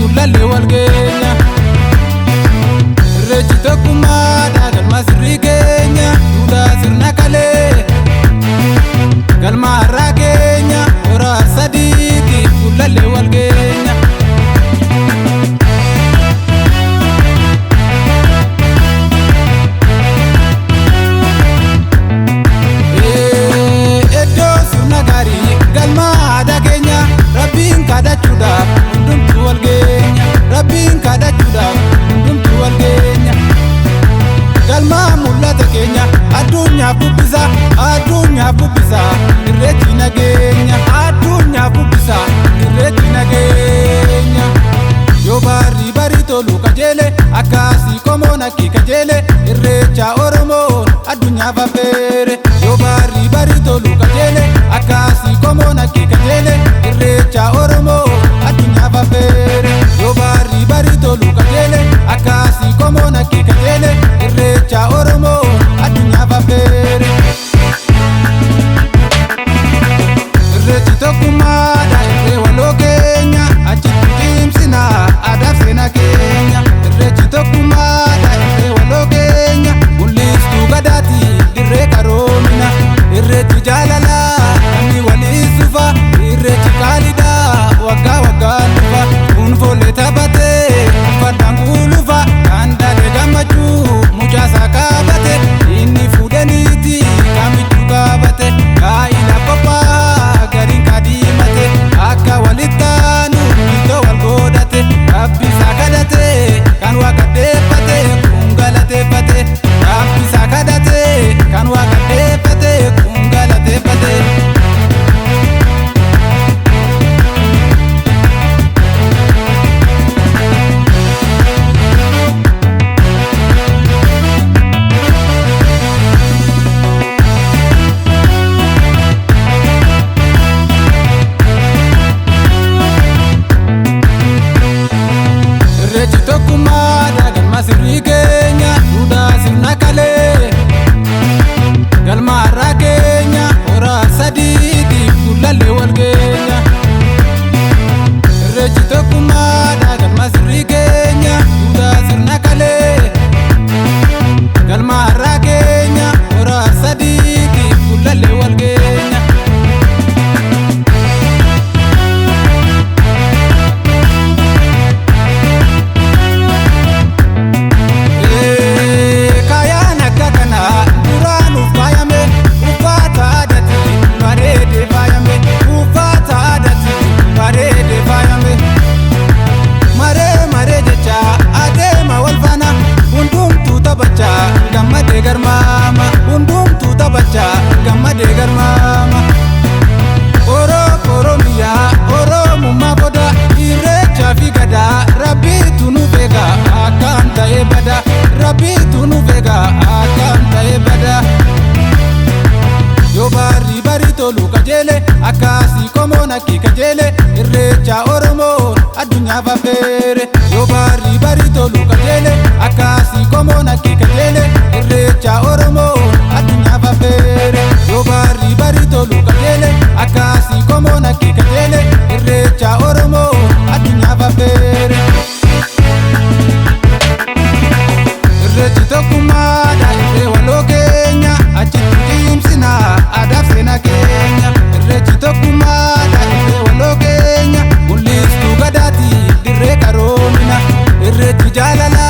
fuulalee wal geenya. Irreechi tokkummaadha galma sirrii keenya duudhaa sirna kalee. Galma har'aa keenya horaa sadiiti fuulalee wal geenya. Iddoo sirna gaarii galma aadaa keenya Rabbiin kadhachuudhaaf hundumtuu wal geenya. Rabbiin kadhachuudhaaf hundumtuu wal geenya. Galma mul'ata keenya addunyaaf bubbisa, addunyaaf bubbisa irreechi nageenya. Addunyaaf bubbisa irreechi nageenya. Yoo barii barii tolu kajeele akkasii qomoon akki kajeele irreecha Oromoon addunyaaf affeere. Yoo barii barii tolu kajeele akkasii qomoon akki kajeele irreecha Oromoon addunyaaf affeere. Yoo barii barii tolu kajeele akkasii qomoon akki kajeele irreecha Oromoon addunyaaf affeere. Irreechi tokkummaadha irree waloo keenya achitti cimsina aadaa seenaa keenya. Irreechi tokkummaadha irree waloo keenya mul'istuu gadaati dirree qaroomina. Irreechi jaalalaa namni walii sufa irreechi qaaliidha waggaa waggaan dhufa. Kuunfolee taphatee uffannaan kuulufa kan daadhee gammachuu mucaasaa kaabate inni fuudhaniiti kamichuu kaabate. Gaa'ila qophaa'a gariin kaadhimate akka walitti aanu iddoo wal godhate. Rabbisaa kadhate kan waaqa deeffate kun galateeffate. Rabbisaa kadhate kan waaqa deeffate kun galateeffate. Irreechi tokkummaadha galma sirrii keenya duudhaa sirna kalee. Galma har'aa keenya horaa sadiiti fuulalee wal geenya. Irreechi tokkummaadha galma sirrii keenya duudhaa sirna kalee. Galma har'aa keenya horaa sadiiti fuulalee wal geenya. Gammadee garmaama hundumtuu taphacha gammadee garmaama. Oromiyaa Oromummaa boda irreechaa fi gadaa Rabbiitu nu beeka akkam ta'ee bada. Rabbiitu nu beeka akkam ta'ee bada. Yoo barii barii tolu kajeele akkasii qomoon akki kajeele irreecha Oromoon addunyaaf affeere. Yoo barii barii tolu kajeele akkasii qomoon akki kajeele irreecha Oromoon addunyaaf affeere. Yoo barii barii tolu kajeele akkasii qomoon akki kajeele irreecha Oromoon addunyaaf affeere. Irreechi tokkummaadha irree waloo keenya achitti cimsina aadaa seenaa keenya. Irreechi tokkummaadha irree waloo keenya mul'istuu gadaati dirree qaroomina. Irreechi jaalalaa